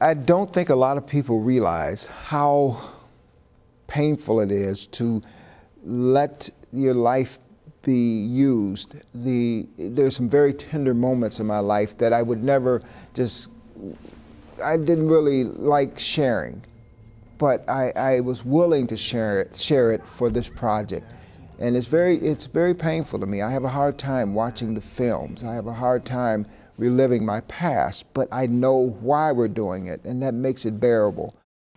I don't think a lot of people realize how painful it is to let your life be used. There's some very tender moments in my life that I would never I didn't really like sharing, but I was willing to share it for this project. And it's very painful to me. I have a hard time watching the films. I have a hard time reliving my past, but I know why we're doing it, and that makes it bearable.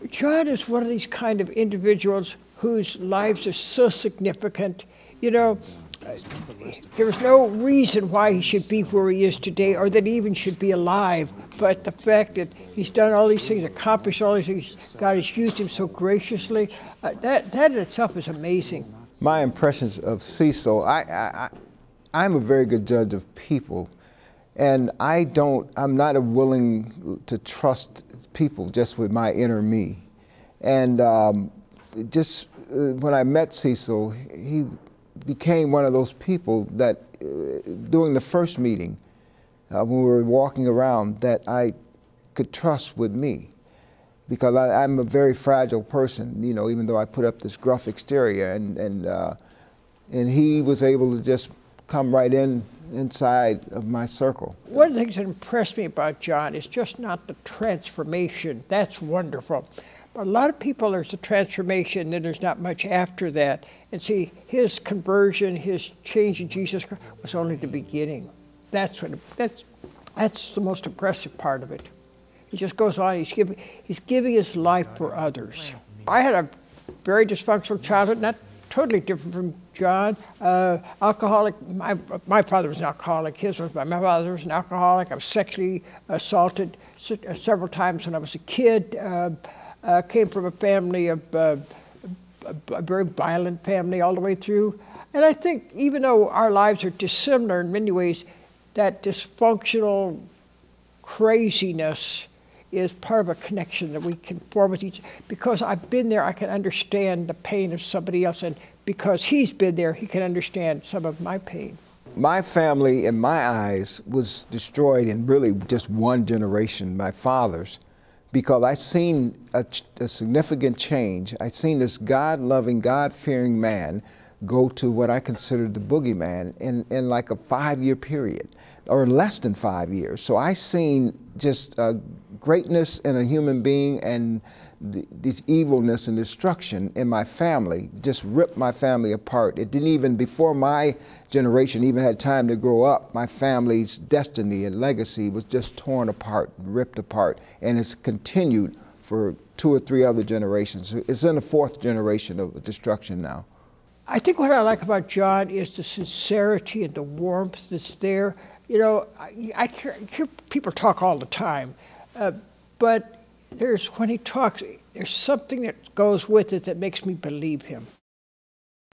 John is one of these kind of individuals whose lives are so significant. You know, there's no reason why he should be where he is today, or that he even should be alive. But the fact that he's done all these things, accomplished all these things, God has used him so graciously, that in itself is amazing. My impressions of Cecil, I'm a very good judge of people, and I'm not willing to trust people just with my inner me. And when I met Cecil, he became one of those people that during the first meeting, when we were walking around, that I could trust with me. Because I'm a very fragile person, you know, even though I put up this gruff exterior, and he was able to just come right inside of my circle. One of the things that impressed me about John is just not the transformation. That's wonderful. But a lot of people, there's a transformation, and there's not much after that. And see, his conversion, his change in Jesus Christ was only the beginning. That's the most impressive part of it. He just goes on, he's giving his life for others. I had a very dysfunctional childhood, not totally different from John. Alcoholic, my father was an alcoholic, my father was an alcoholic. I was sexually assaulted several times when I was a kid. Came from a family of, a very violent family all the way through. And I think even though our lives are dissimilar in many ways, that dysfunctional craziness is part of a connection that we can form with each. Because I've been there, I can understand the pain of somebody else, and because he's been there, he can understand some of my pain. My family, in my eyes, was destroyed in really just one generation, my father's, because I've seen a significant change. I've seen this God-loving, God-fearing man go to what I considered the boogeyman in like a 5-year period, or less than 5 years. So I seen just greatness in a human being, and this evilness and destruction in my family just ripped my family apart. It didn't even, before my generation even had time to grow up, my family's destiny and legacy was just torn apart, ripped apart, and it's continued for 2 or 3 other generations. It's in the 4th generation of destruction now. I think what I like about John is the sincerity and the warmth that's there. You know, I hear people talk all the time, but when he talks, there's something that goes with it that makes me believe him.